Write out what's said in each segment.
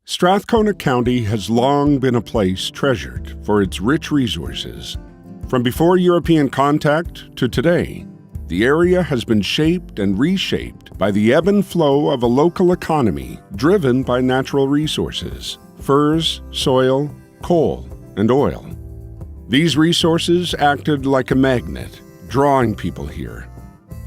Strathcona County has long been a place treasured for its rich resources. From before European contact to today, the area has been shaped and reshaped by the ebb and flow of a local economy driven by natural resources: furs, soil, coal, and oil. These resources acted like a magnet, drawing people here.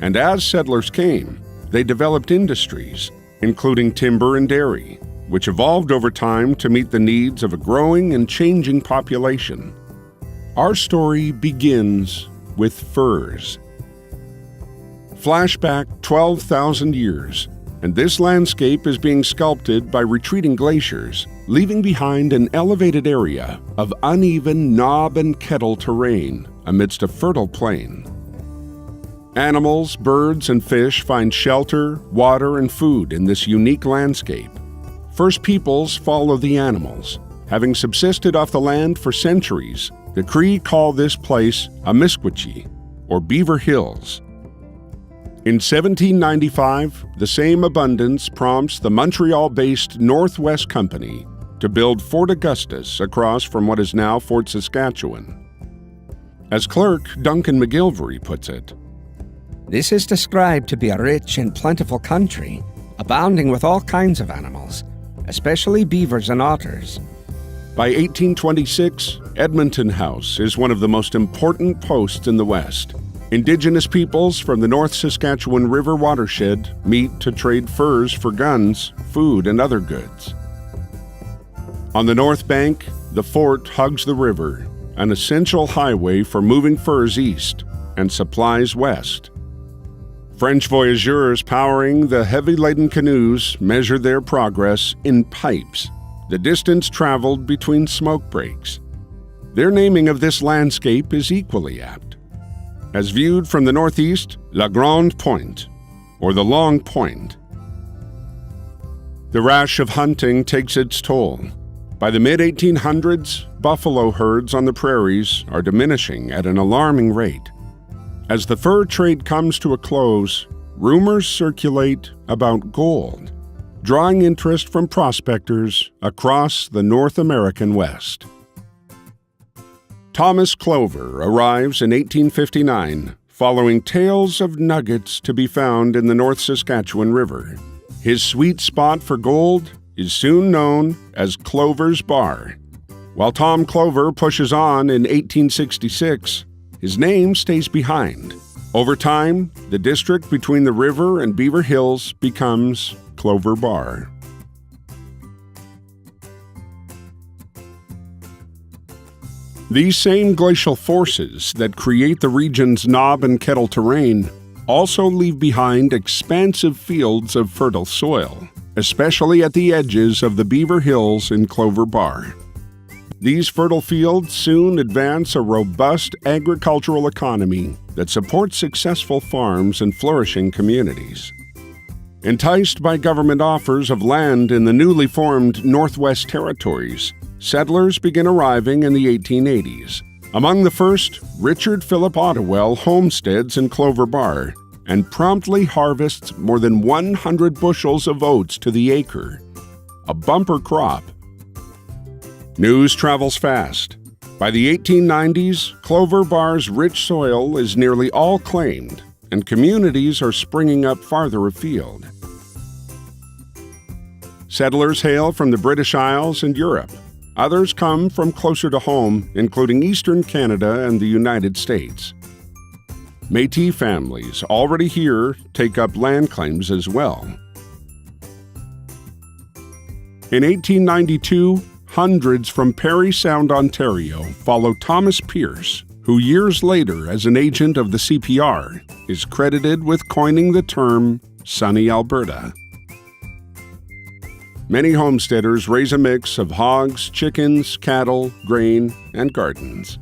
And as settlers came, they developed industries, including timber and dairy, which evolved over time to meet the needs of a growing and changing population. Our story begins with furs. Flashback 12,000 years, and this landscape is being sculpted by retreating glaciers, leaving behind an elevated area of uneven knob and kettle terrain amidst a fertile plain. Animals, birds, and fish find shelter, water, and food in this unique landscape. First peoples follow the animals. Having subsisted off the land for centuries, the Cree call this place Amiskwitchi, or Beaver Hills. In 1795, the same abundance prompts the Montreal-based Northwest Company to build Fort Augustus across from what is now Fort Saskatchewan. As clerk Duncan McGilvery puts it, "This is described to be a rich and plentiful country, abounding with all kinds of animals, especially beavers and otters." By 1826, Edmonton House is one of the most important posts in the West. Indigenous peoples from the North Saskatchewan River watershed meet to trade furs for guns, food, and other goods. On the north bank, the fort hugs the river, an essential highway for moving furs east and supplies west. French voyageurs powering the heavy-laden canoes measured their progress in pipes, the distance traveled between smoke breaks. Their naming of this landscape is equally apt. As viewed from the northeast, La Grande Pointe, or the Long Point. The rash of hunting takes its toll. By the mid-1800s, buffalo herds on the prairies are diminishing at an alarming rate. As the fur trade comes to a close, rumors circulate about gold, drawing interest from prospectors across the North American West. Thomas Clover arrives in 1859, following tales of nuggets to be found in the North Saskatchewan River. His sweet spot for gold is soon known as Clover's Bar. While Tom Clover pushes on in 1866, his name stays behind. Over time, the district between the river and Beaver Hills becomes Clover Bar. These same glacial forces that create the region's knob and kettle terrain also leave behind expansive fields of fertile soil, especially at the edges of the Beaver Hills in Clover Bar. These fertile fields soon advance a robust agricultural economy that supports successful farms and flourishing communities. Enticed by government offers of land in the newly formed Northwest Territories, settlers begin arriving in the 1880s. Among the first, Richard Philip Ottewell homesteads in Clover Bar and promptly harvests more than 100 bushels of oats to the acre, a bumper crop. News travels fast. By the 1890s, Clover Bar's rich soil is nearly all claimed, and communities are springing up farther afield. Settlers hail from the British Isles and Europe. Others come from closer to home, including Eastern Canada and the United States. Métis families already here take up land claims as well. In 1892, hundreds from Parry Sound, Ontario, follow Thomas Pierce, who years later, as an agent of the CPR, is credited with coining the term Sunny Alberta. Many homesteaders raise a mix of hogs, chickens, cattle, grain, and gardens.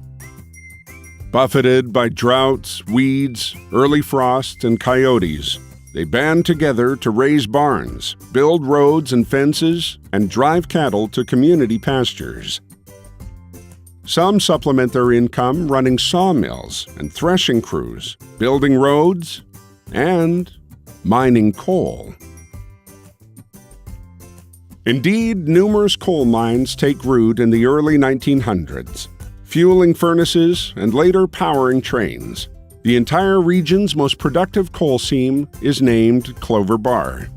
Buffeted by droughts, weeds, early frosts, and coyotes, they band together to raise barns, build roads and fences, and drive cattle to community pastures. Some supplement their income running sawmills and threshing crews, building roads, and mining coal. Indeed, numerous coal mines take root in the early 1900s, fueling furnaces and later powering trains. The entire region's most productive coal seam is named Clover Bar,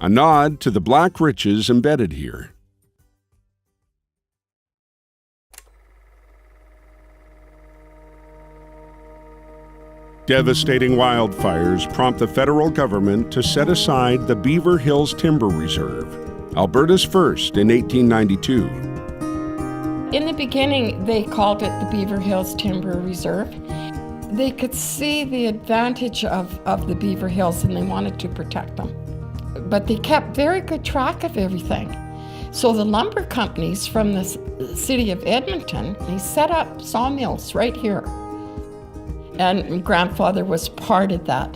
a nod to the black riches embedded here. Devastating wildfires prompt the federal government to set aside the Beaver Hills Timber Reserve, Alberta's first in 1892. In the beginning, they called it the Beaver Hills Timber Reserve. They could see the advantage of the Beaver Hills and they wanted to protect them. But they kept very good track of everything. So the lumber companies from the city of Edmonton, they set up sawmills right here. And my grandfather was part of that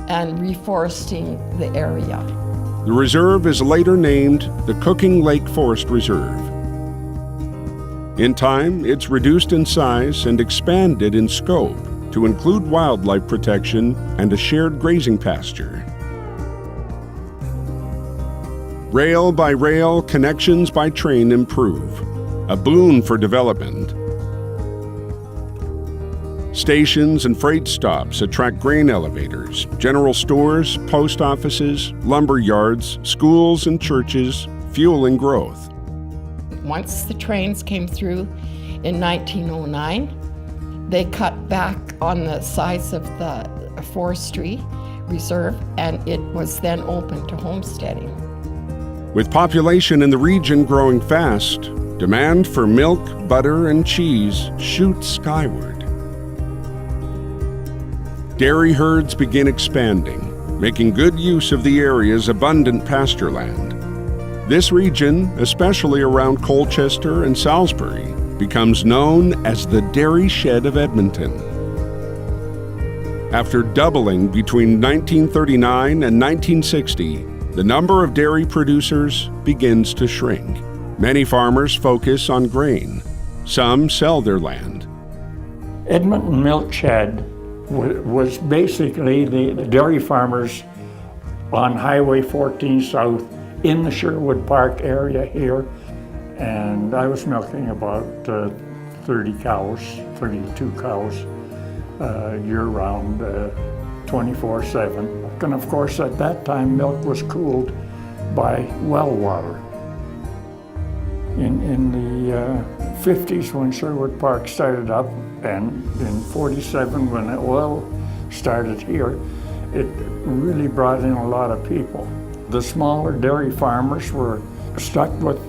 and reforesting the area. The reserve is later named the Cooking Lake Forest Reserve. In time, it's reduced in size and expanded in scope to include wildlife protection and a shared grazing pasture. Rail by rail, connections by train improve, a boon for development. Stations and freight stops attract grain elevators, general stores, post offices, lumber yards, schools and churches, fueling growth. Once the trains came through in 1909, they cut back on the size of the forestry reserve, and it was then open to homesteading. With population in the region growing fast, demand for milk, butter, and cheese shoots skyward. Dairy herds begin expanding, making good use of the area's abundant pasture land. This region, especially around Colchester and Salisbury, becomes known as the Dairy Shed of Edmonton. After doubling between 1939 and 1960, the number of dairy producers begins to shrink. Many farmers focus on grain. Some sell their land. Edmonton Milk Shed was basically the dairy farmers on Highway 14 South in the Sherwood Park area here. And I was milking about 32 cows year-round, 24/7. And of course, at that time, milk was cooled by well water. In the 50s, when Sherwood Park started up, and in 47, when the oil started here, it really brought in a lot of people. The smaller dairy farmers were stuck with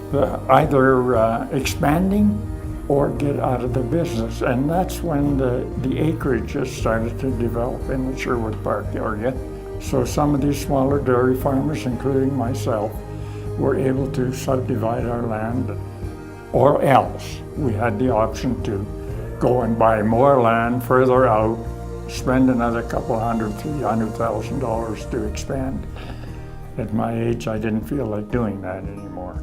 either expanding or get out of the business. And that's when the acreages started to develop in the Sherwood Park area. So some of these smaller dairy farmers, including myself, were able to subdivide our land, or else we had the option to go and buy more land further out, spend another $300,000 to expand. At my age, I didn't feel like doing that anymore.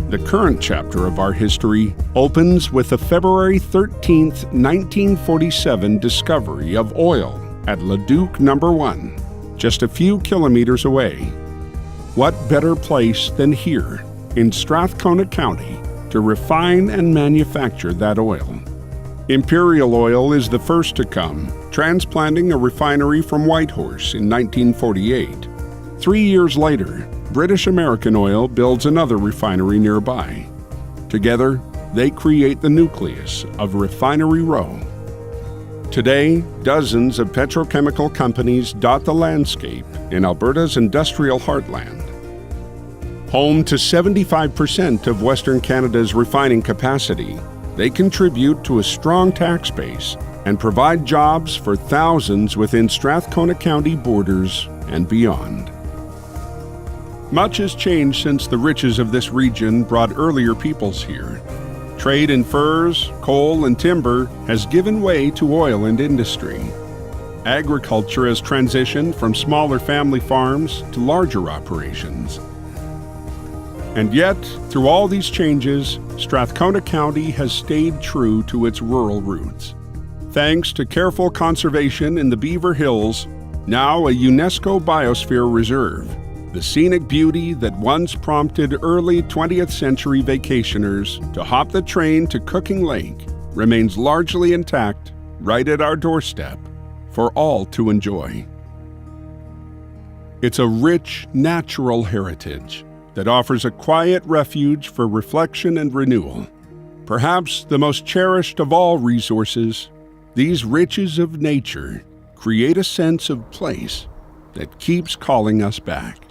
The current chapter of our history opens with the February 13th, 1947 discovery of oil at Leduc No. 1, just a few kilometers away. What better place than here in Strathcona County to refine and manufacture that oil? Imperial Oil is the first to come, transplanting a refinery from Whitehorse in 1948. 3 years later, British American Oil builds another refinery nearby. Together, they create the nucleus of Refinery Row. Today, dozens of petrochemical companies dot the landscape in Alberta's industrial heartland. Home to 75% of Western Canada's refining capacity, they contribute to a strong tax base and provide jobs for thousands within Strathcona County borders and beyond. Much has changed since the riches of this region brought earlier peoples here. Trade in furs, coal, and timber has given way to oil and industry. Agriculture has transitioned from smaller family farms to larger operations. And yet, through all these changes, Strathcona County has stayed true to its rural roots. Thanks to careful conservation in the Beaver Hills, now a UNESCO Biosphere Reserve, the scenic beauty that once prompted early 20th century vacationers to hop the train to Cooking Lake remains largely intact right at our doorstep for all to enjoy. It's a rich, natural heritage that offers a quiet refuge for reflection and renewal. Perhaps the most cherished of all resources, these riches of nature create a sense of place that keeps calling us back.